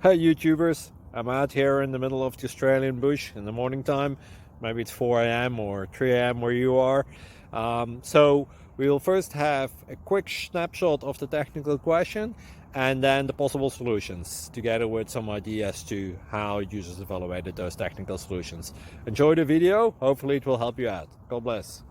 Hey YouTubers, I'm out here in the middle of the Australian bush in the morning time. Maybe it's 4 a.m. or 3 a.m. where you are. So we will first have a quick snapshot of the technical question and then the possible solutions, together with some ideas to how users evaluated those technical solutions. Enjoy the video, hopefully it will help you out. God bless.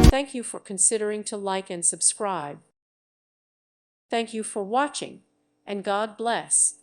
Thank you for considering to like and subscribe. Thank you for watching, and God bless.